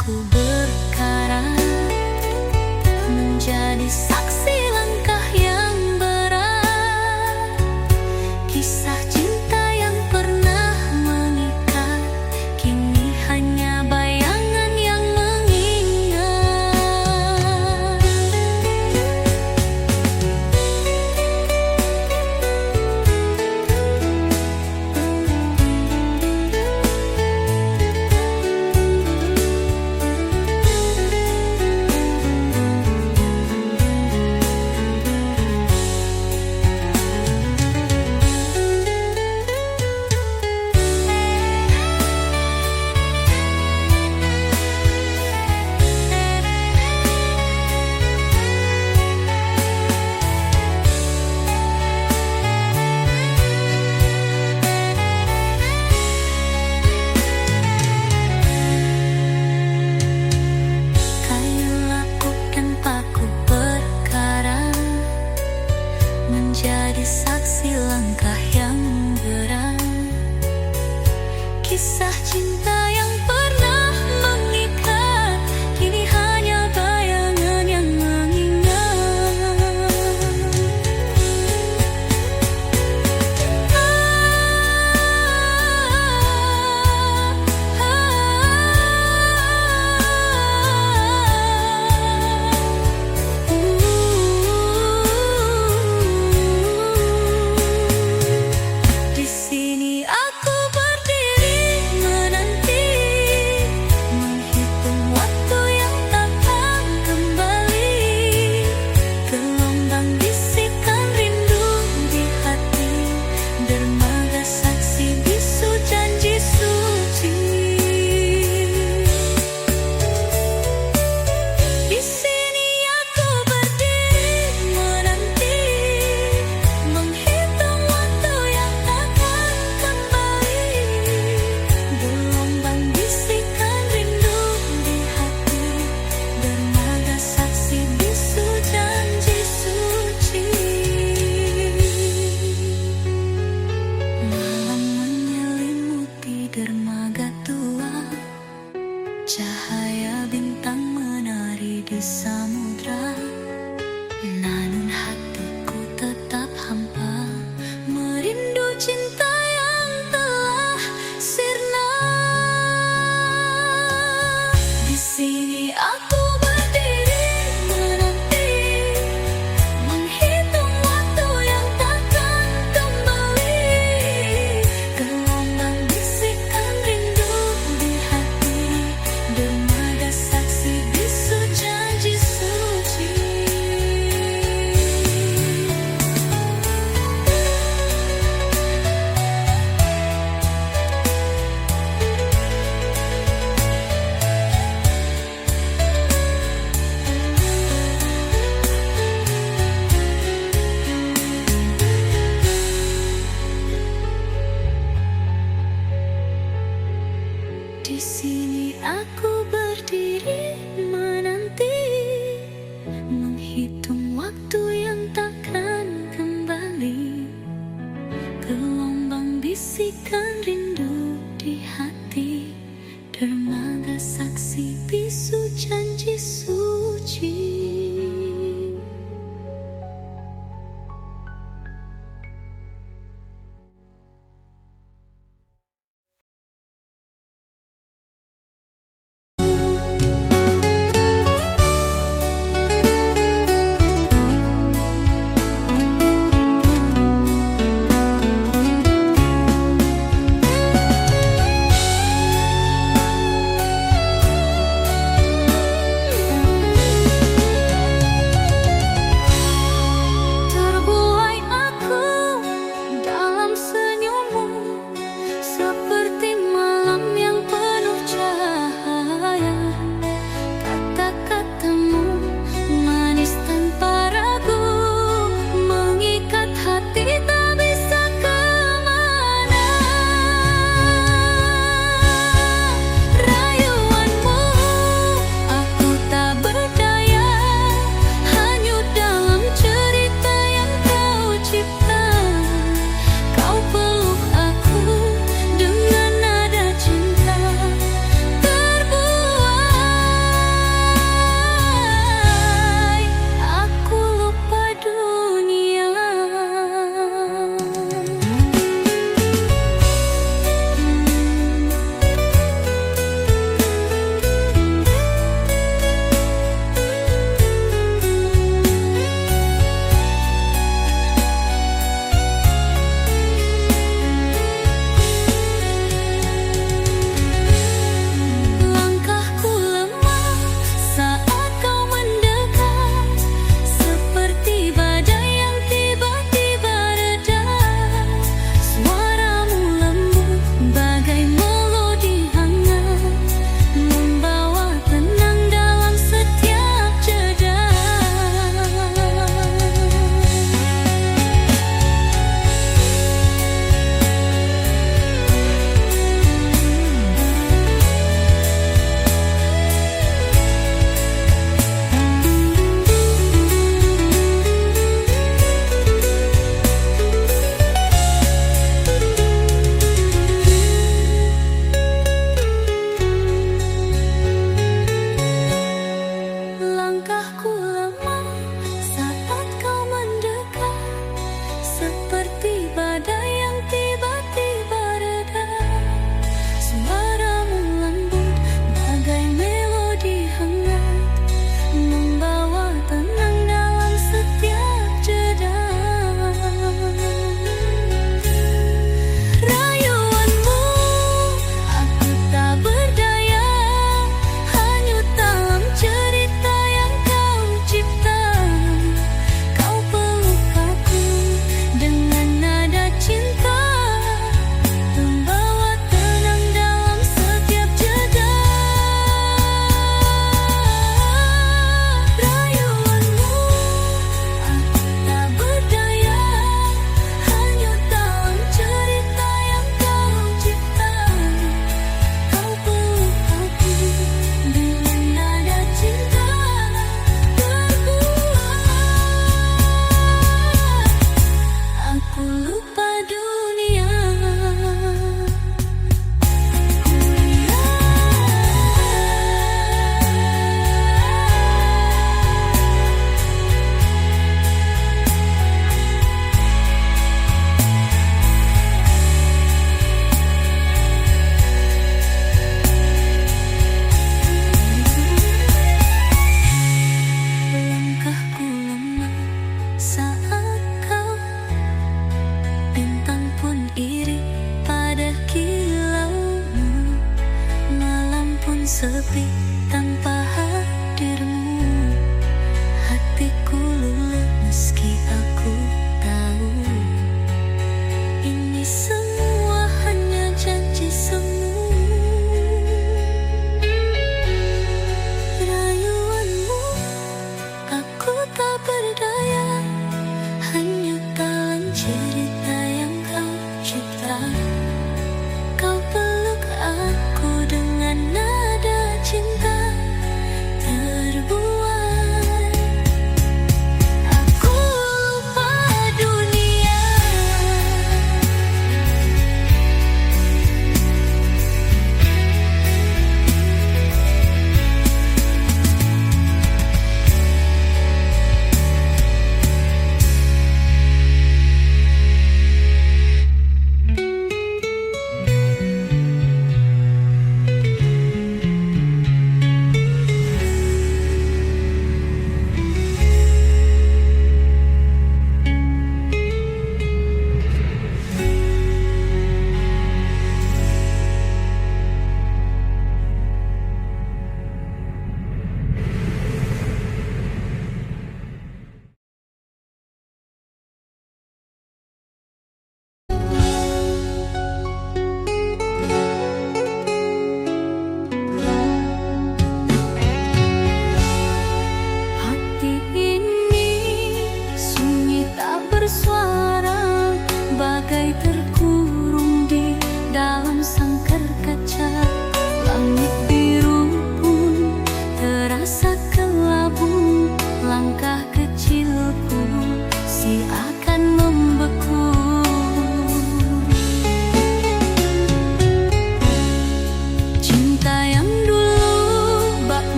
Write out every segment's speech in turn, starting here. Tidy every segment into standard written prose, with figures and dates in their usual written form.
aku berkarat menjadi saksi langkah yang berat, kisah cinta yang pernah mengikat kini hanya bayangan yang mengingat. Menjadi saksi langkah yang berat, kisah cinta yang pernah mengikat kini hanya bayangan yang mengingat. Di sini aku berdiri menanti, menghitung waktu yang takkan kembali. Gelombang bisikan rindu di hati, dermaga saksi bisu janji suci. Di sini aku berdiri menanti, menghitung waktu yang takkan kembali. Gelombang bisikan rindu di hati, dermaga saksi bisu janji suci. Malam menyelimuti dermaga tua, cahaya bintang menari di samudra. Namun hatiku tetap hampa, merindu cinta yang telah sirna. Di sini aku berdiri menanti, menghitung waktu yang takkan kembali. Gelombang bisikan rindu di hati, dermaga saksi bisu janji suci. Di sini aku berdiri menanti, menghitung waktu yang takkan kembali. Gelombang bisikan rindu di hati, dermaga saksi bisu janji suci.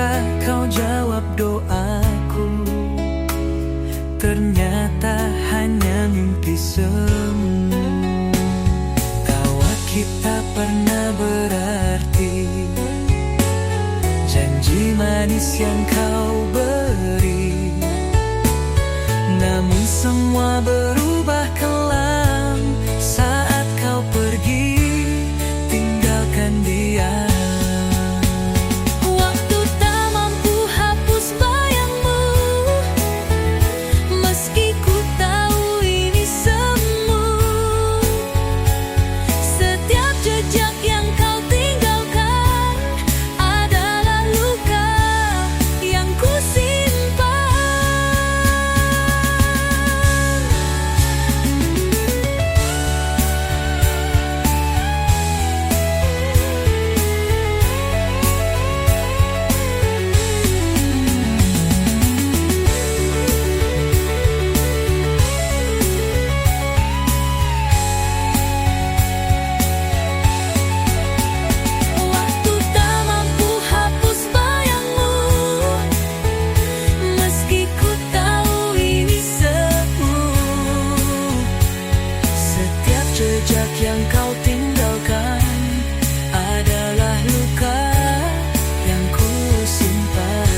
kira kau jawab doaku, ternyata hanya mimpi semu. Tawa kita pernah berarti, janji manis yang kau beri, namun semua berubah kelam saat kau pergi tinggalkan dia. Waktu tak mampu hapus bayangmu, meski ku tahu ini semu. Setiap jejak yang kau tinggalkan adalah luka yang ku simpan. Waktu tak mampu hapus bayangmu, meski ku tahu ini semu. Setiap jejak yang kau tinggalkan adalah luka yang ku simpan.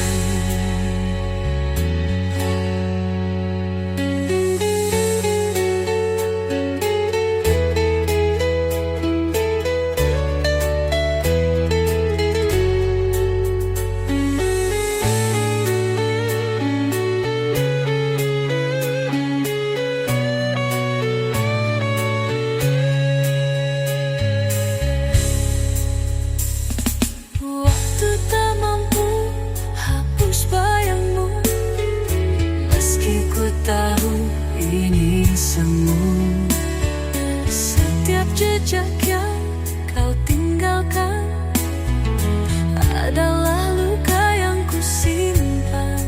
Waktu tak mampu hapus bayangmu, Meski ku tahu ini semu. setiap jejak yang kau tinggalkan adalah luka yang ku simpan.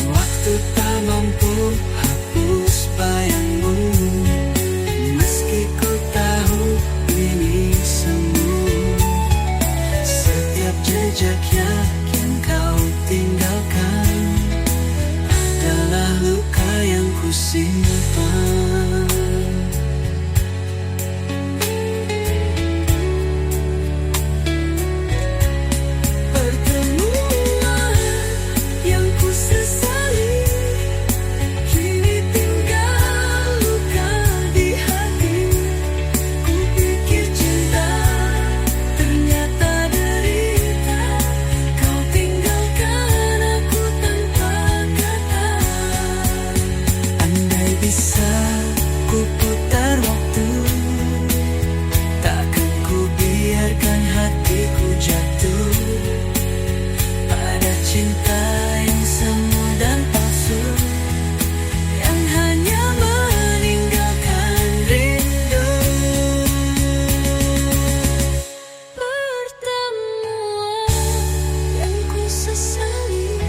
Waktu tak mampu hapus bayangmu, meski ku tahu ini semu. Setiap jejak yang kau tinggalkan adalah luka yang ku simpan. Pertemuan yang ku sesali kini tinggal luka di hati. Ku pikir cinta ternyata derita, kau tinggalkan aku tanpa kata. Andai bisa ku putar waktu, takkan ku biarkan hatiku jatuh pada cinta yang semu dan palsu, yang hanya meninggalkan rindu. Pertemuan yang ku sesali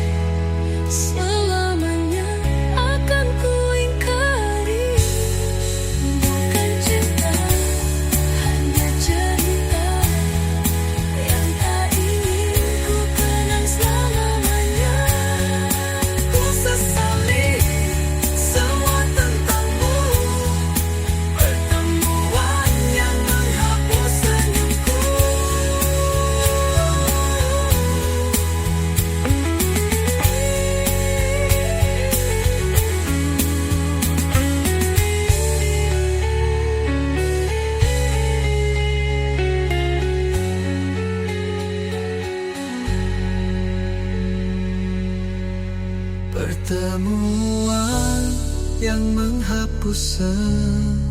selamanya akan ku ingkari. Bukan cinta, hanya cerita yang tak ingin ku kenang selamanya. Ku sesali semua tentangmu, pertemuan yang menghapus senyumku. Pertemuan yang menghapus senyumku.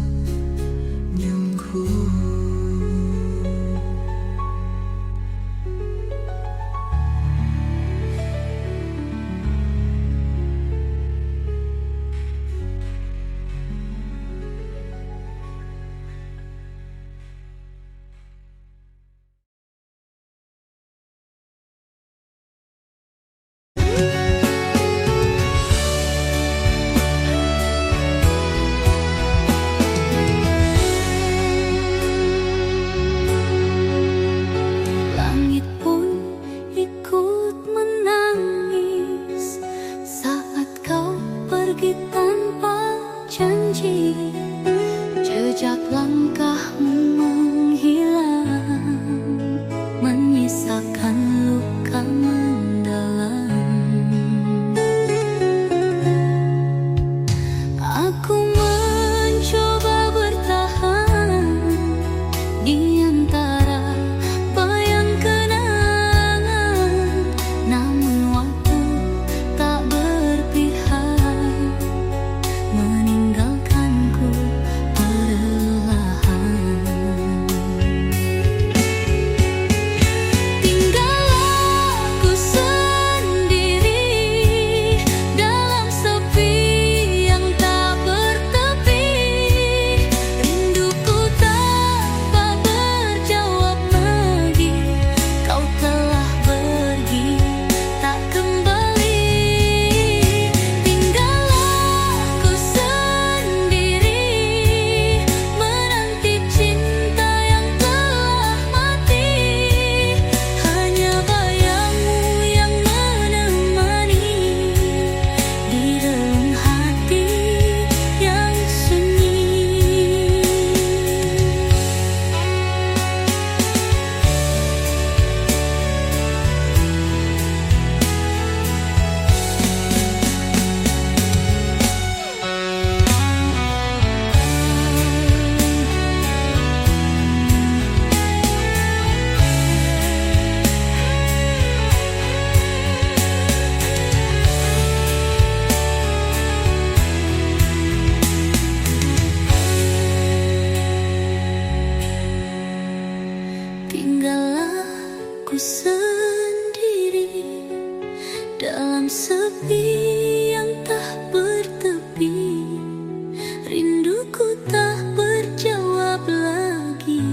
Jejak langkahmu menghilang, menyisakan luka mendalam. Aku mencoba bertahan di antara bayang kenangan, namun waktu tak berpihak, meninggalkanku perlahan. Tinggallah aku sendiri dalam sepi yang tak bertepi. Rinduku tanpa berjawab lagi, kau telah pergi tak kembali. Tinggallah aku sendiri menanti cinta yang telah mati. Hanya bayangmu yang menemani di relung hati yang sunyi. Tinggallah aku sendiri dalam sepi yang tak bertepi. Rinduku tak berjawab lagi,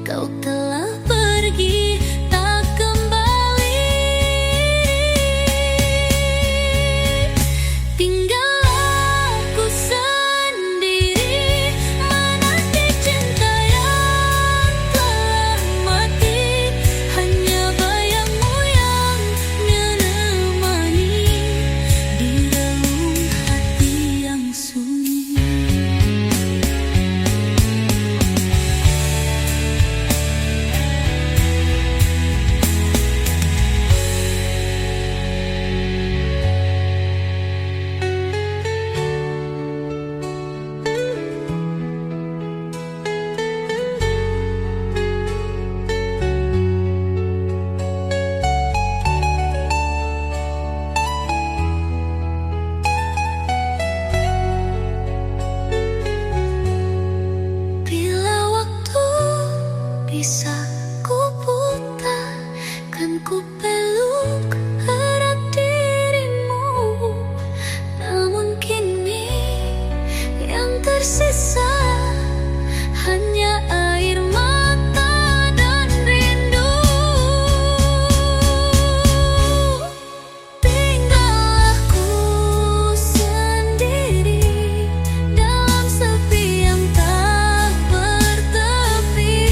kau telah pergi tak kembali. Tinggallah aku sendiri menanti cinta yang telah mati. Hanya bayangmu yang menemani di relung hati yang sunyi. Bila waktu bisa ku putar, kan ku peluk erat dirimu. Namun kini yang tersisa hanya air mata dan rindu. Tinggallah aku sendiri dalam sepi yang tak bertepi.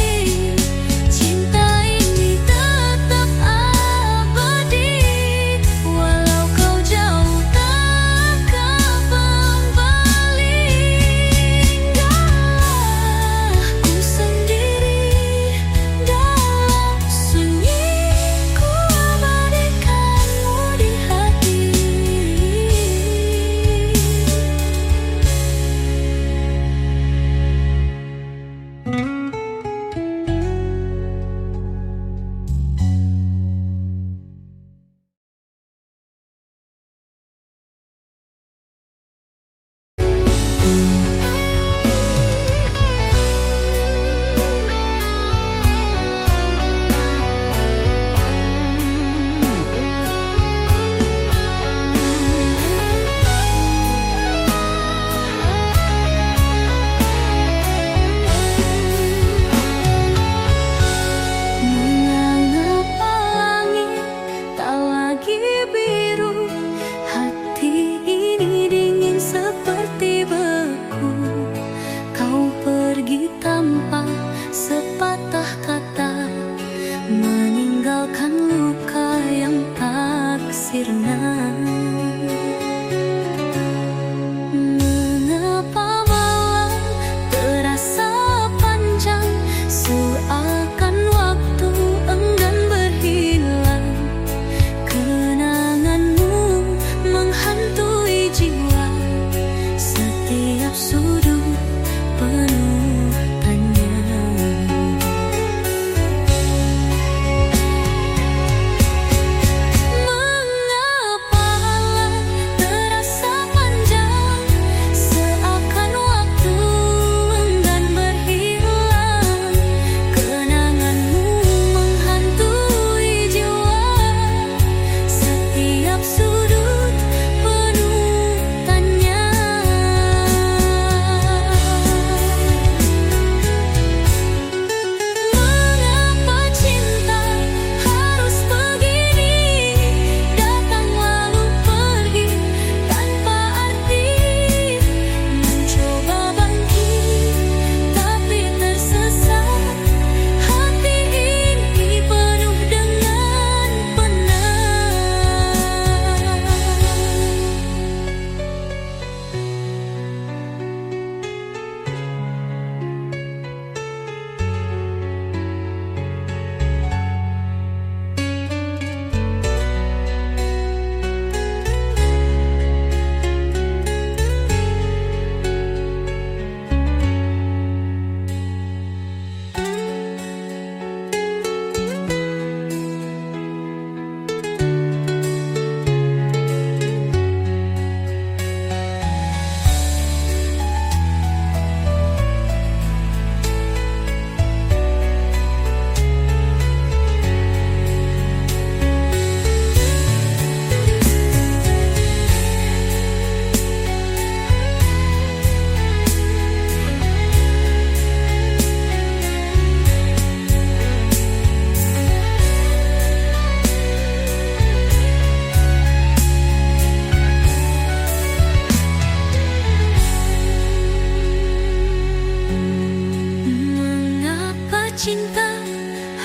cinta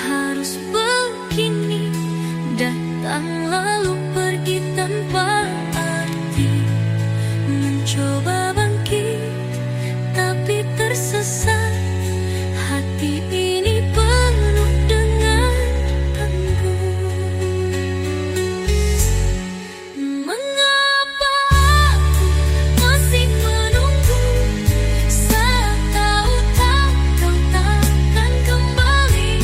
harus begini, datang lalu pergi tanpa arti. Mencoba bangkit tapi tersesat, hati ini penuh dengan tanggung. Mengapa aku masih menunggu, saat tahu tak kau takkan kembali.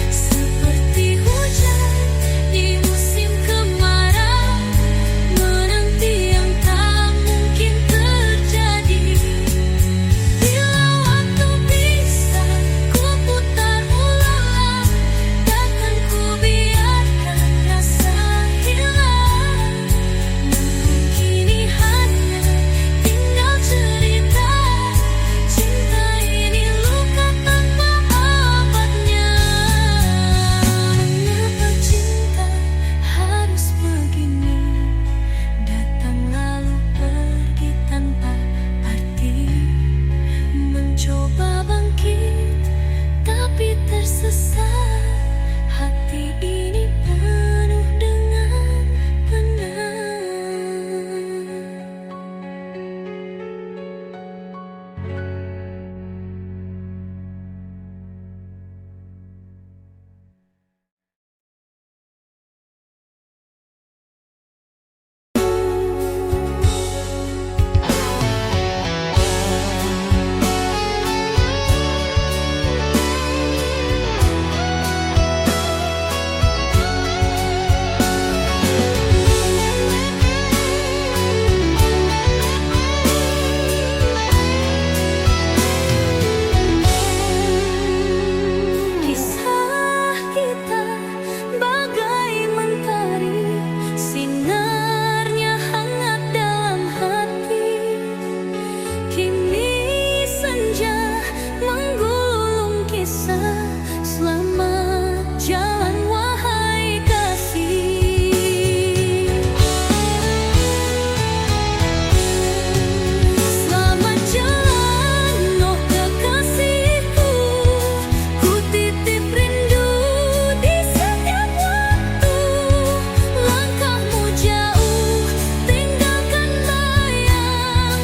Seperti hujan di musim kemarau, menanti yang tak mungkin terjadi. Bila waktu bisa ku putar ulang, takkan ku biarkan rasa hilang. Namun kini hanya tinggal cerita, cinta ini luka tanpa obatnya. Mengapa cinta harus begini, datang lalu pergi tanpa arti. Mencoba bangkit tapi tersesat, hati ini penuh dengan penang. Kisah kita bagai mentari, sinarnya hangat dalam hati. Kini senja menggulung kisah, selamat jalan wahai kasih. Selamat jalan oh kekasihku, ku titip rindu di setiap waktu. Langkahmu jauh tinggalkan bayang,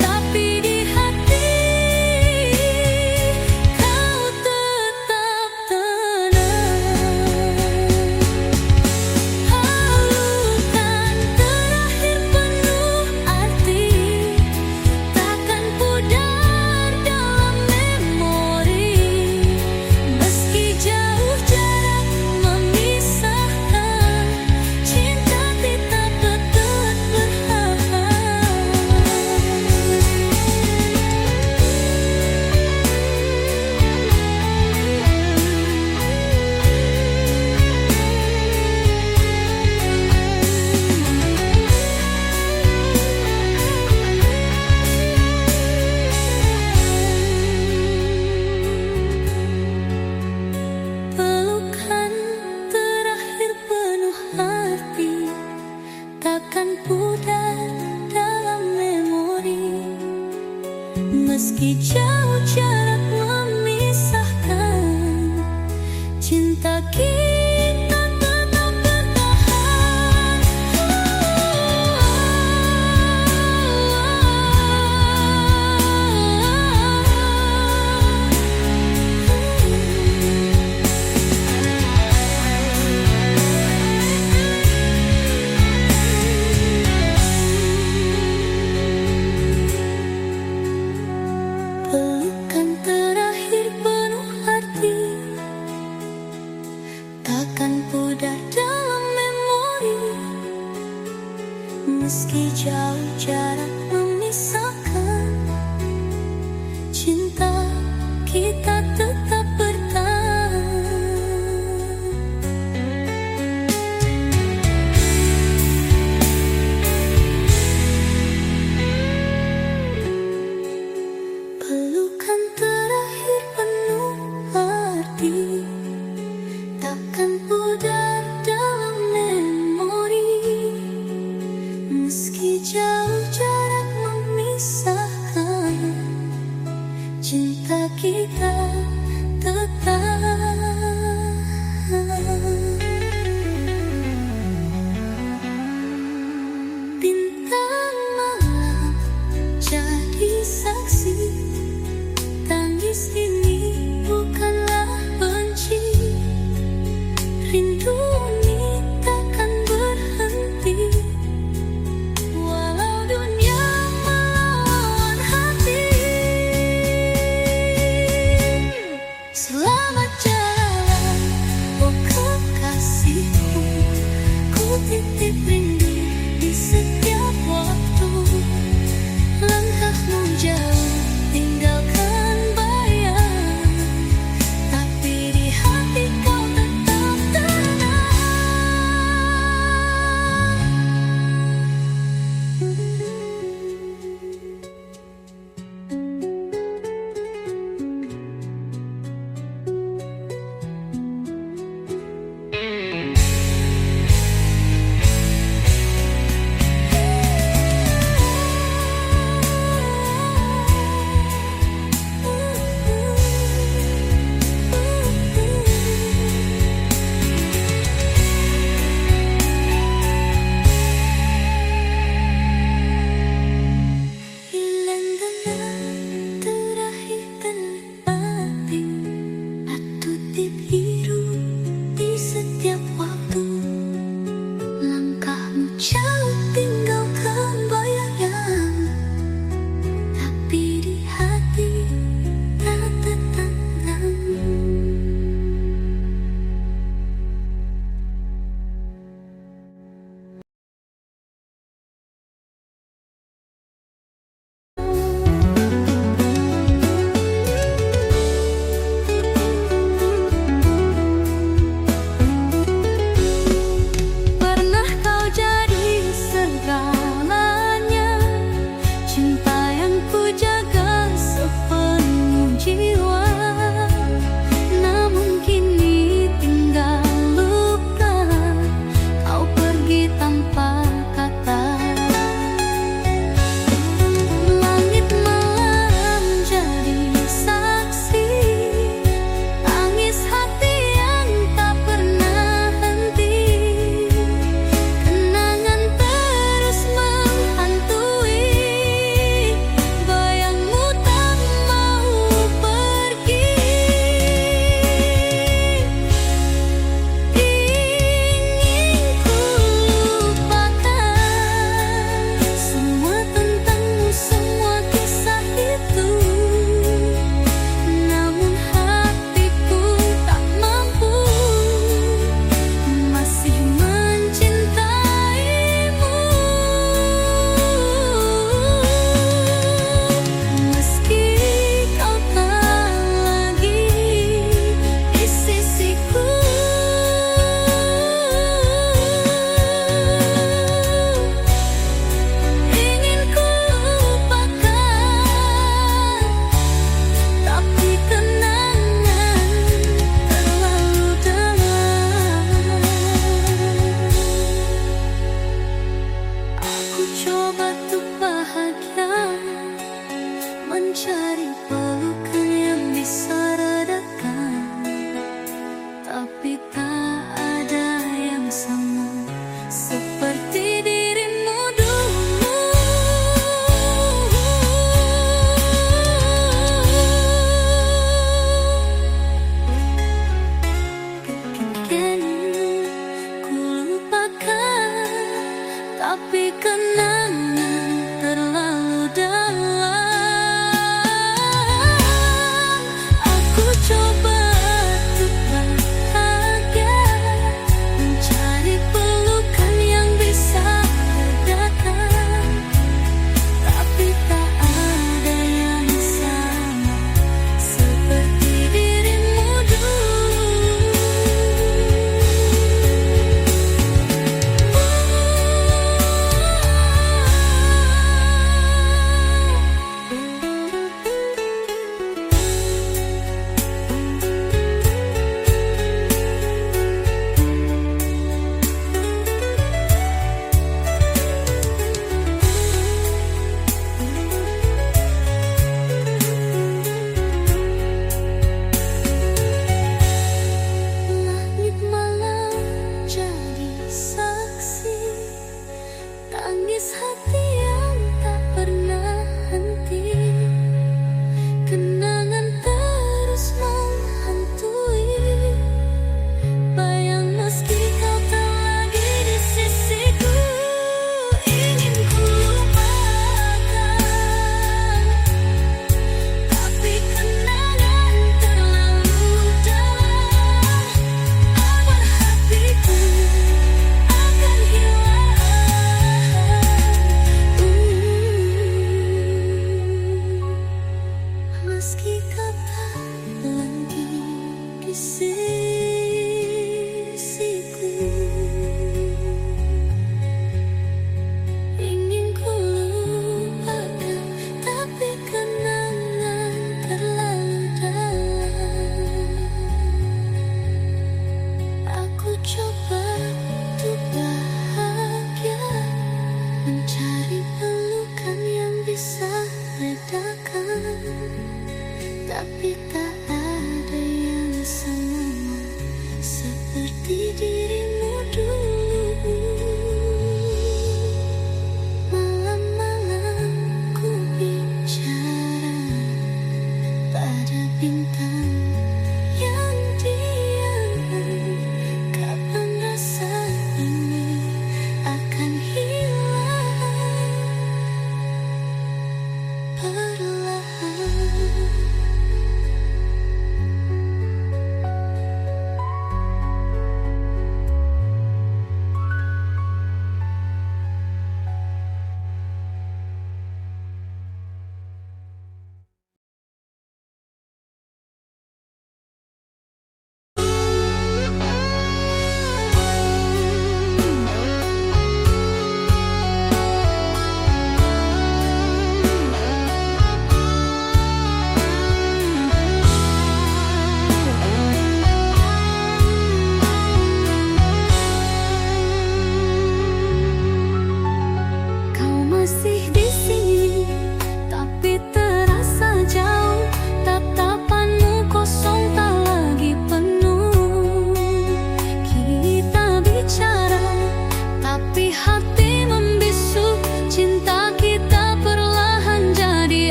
tapi di hati kau tetap tenang. Halukan terakhir penuh arti, takkan pudar dalam memori. Meski jauh jarak memisahkan, cinta kita tetap berharap. Pelukan terakhir penuh arti, takkan pudar dalam memori. Meski jauh jarak memisahkan, cinta kita tetap bertahan. Pelukan terakhir penuh arti, takkan pudar dalam memori. Meski jauh jarak memisahkan, cinta kita tetap bertahan. Pelukan terakhir penuh arti, takkan pudar dalam memori. Meski jauh jarak memisahkan, cinta kita tetap. Bintang malam jadi saksi, tangis ini bukanlah benci. Rindu ini takkan berhenti, walau dunia melawan hati. Selamat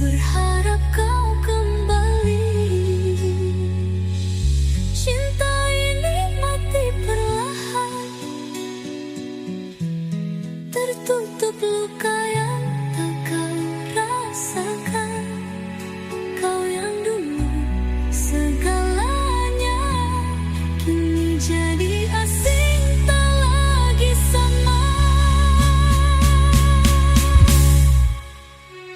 berharap kau kembali. Cinta ini mati perlahan, tertutup luka yang tak kau rasakan. Kau yang dulu segalanya kini jadi asing, tak lagi sama.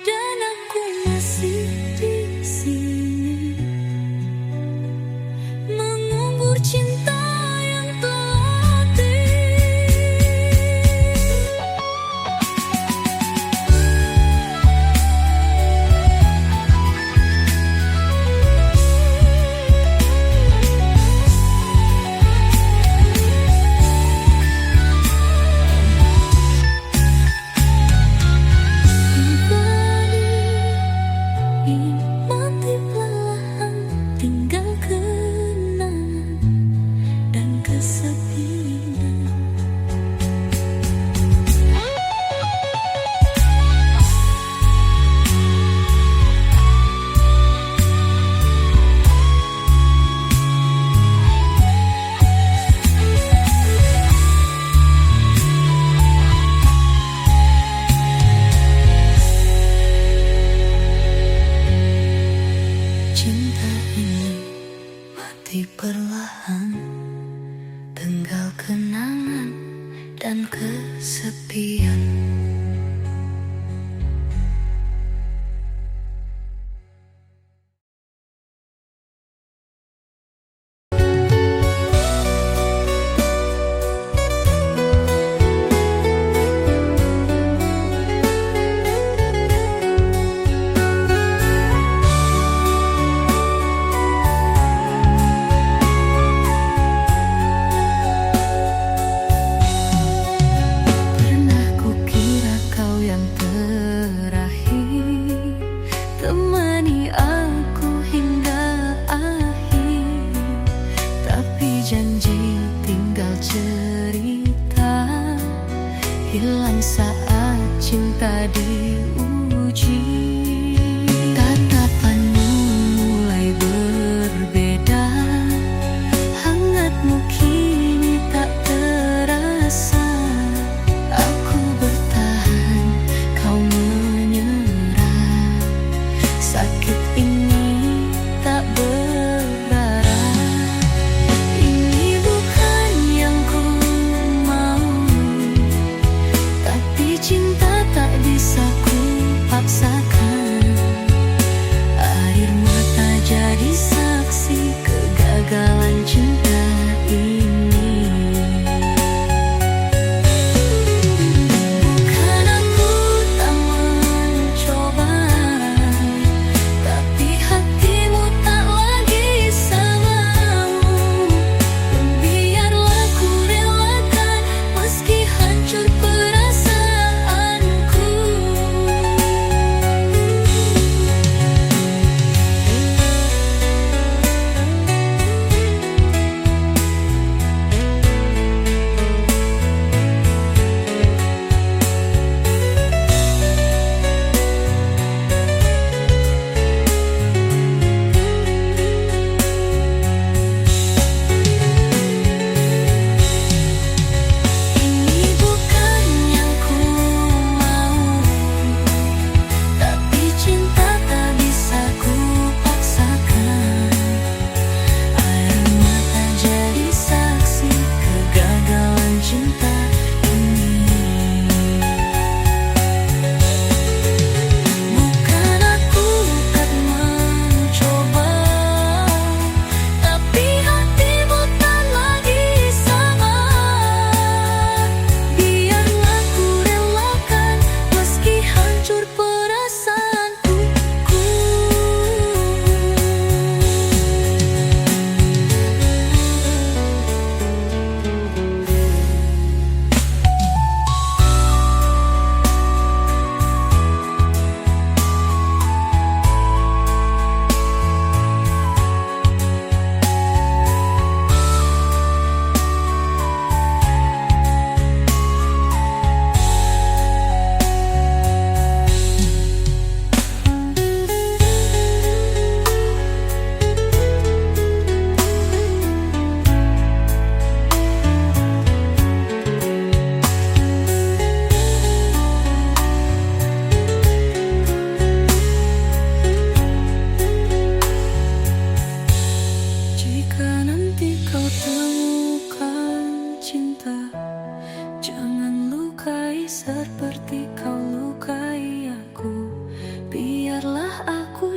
Dan aku masih di sini mengubur cinta yang telah mati perlahan, tinggal kenangan dan kesepian. Cinta ini mati perlahan, tinggal kenangan dan kesepian. Pernah kukira kau yang terakhir, temani aku hingga akhir. Tapi janji tinggal cerita, hilang saat cinta diuji. Tatapanmu mulai berbeda, hangatmu kini tak terasa. Aku bertahan, kau menyerah. Sakit ini tak berdarah. Ini bukan yang ku mau, tapi cinta tak bisa ku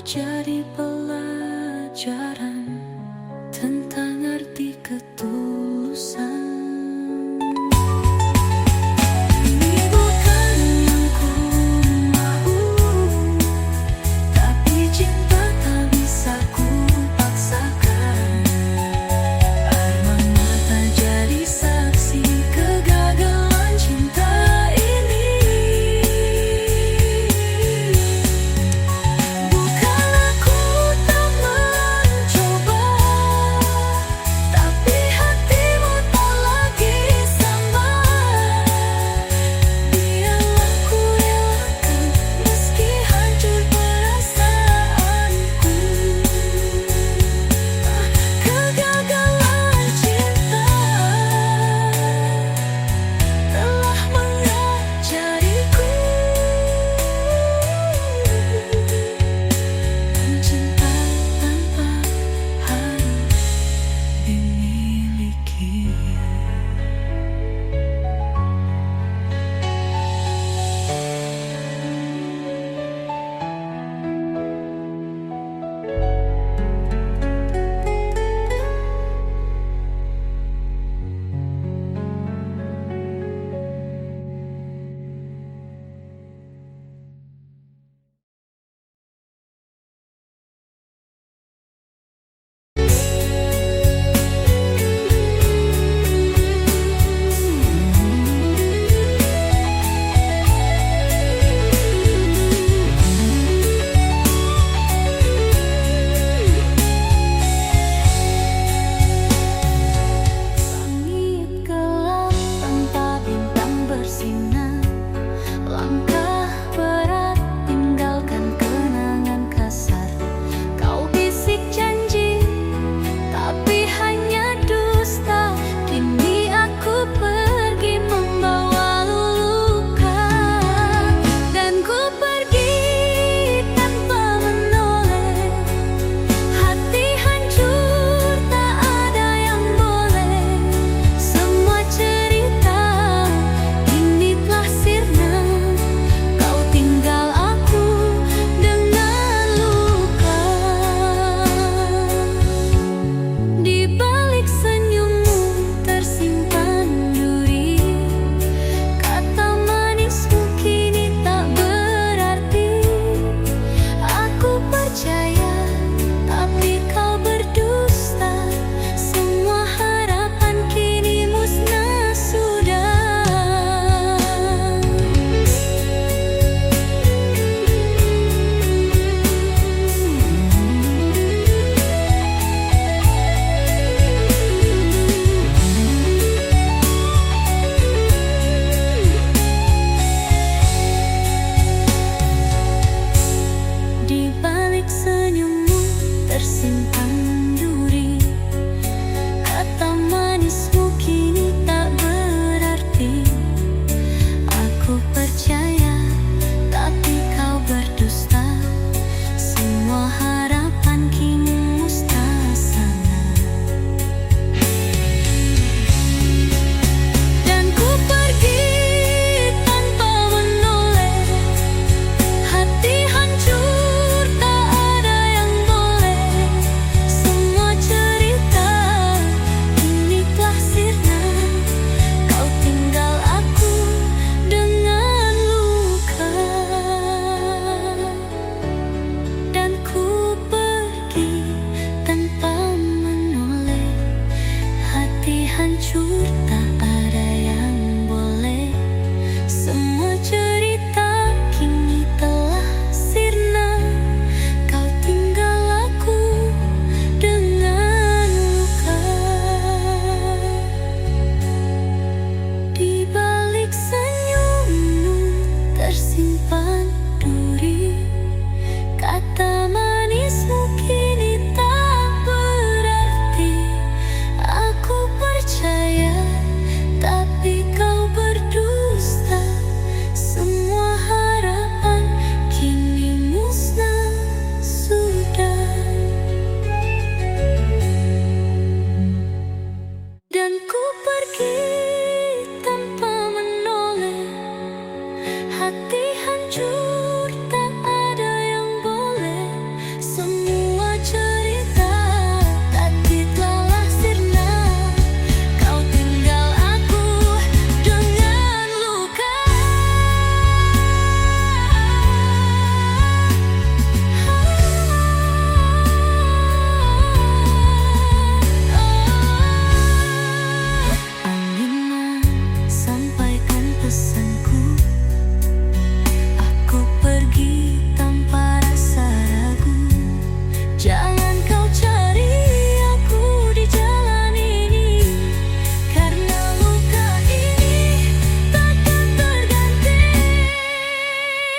jadi pelajaran tentang arti ketulusan. Ini bukan yang ku mau, tapi cinta tak bisa ku paksakan. Air mata jadi saksi kegagalan cinta ini. Bukan aku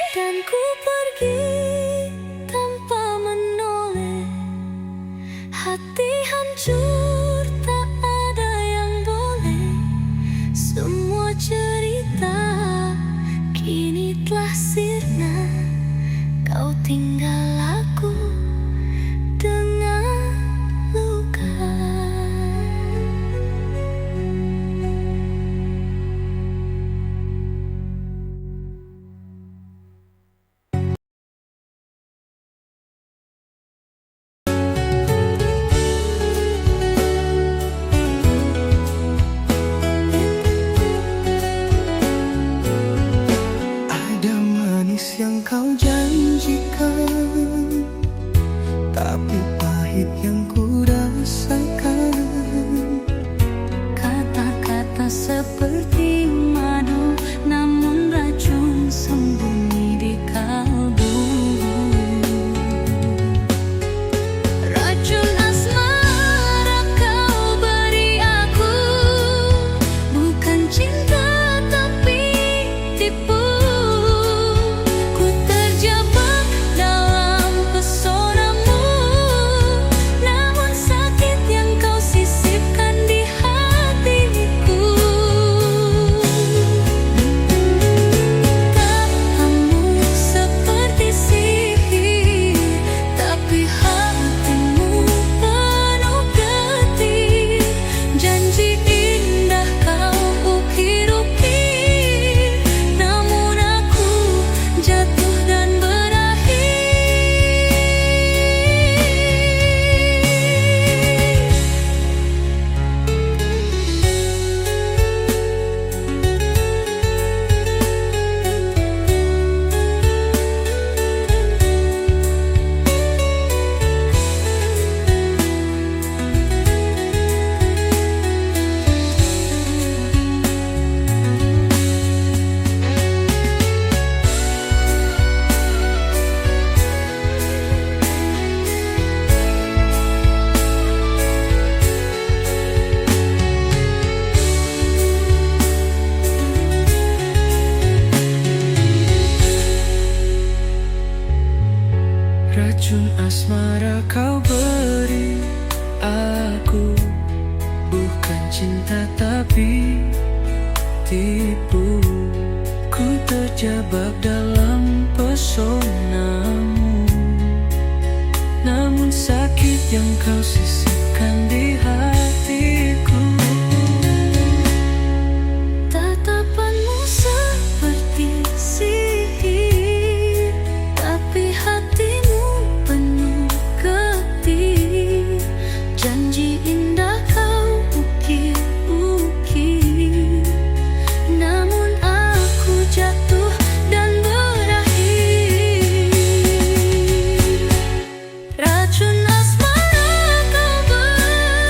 Dan ku pergi tanpa menoleh. Hati hancur, tak ada yang boleh. Semua cerita kini telah sirna. Kau tinggal aku dengan luka. Ada manis yang kau janjikan, tapi pahit yang ku rasakan. Kata-kata seperti madu, namun racun sembunyi di kalbu. Racun asmara kau beri aku, bukan cinta tapi tipu. Ku terjebak dalam pesonamu, namun sakit yang kau sisipkan di hatiku. Katamu seperti sihir, tapi hatimu penuh getir. Janji indah kau ukir-ukir, namun aku jatuh dan berakhir. Racun asmara kau beri aku, bukan cinta tapi tipu. Ku terjebak dalam pesonamu, namun sakit yang kau sisipkan di hatiku. Tatapanmu seperti sihir, tapi hatimu penuh getir. Janji indah kau ukir-ukir, namun aku jatuh dan berakhir. Racun asmara kau beri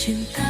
cinta.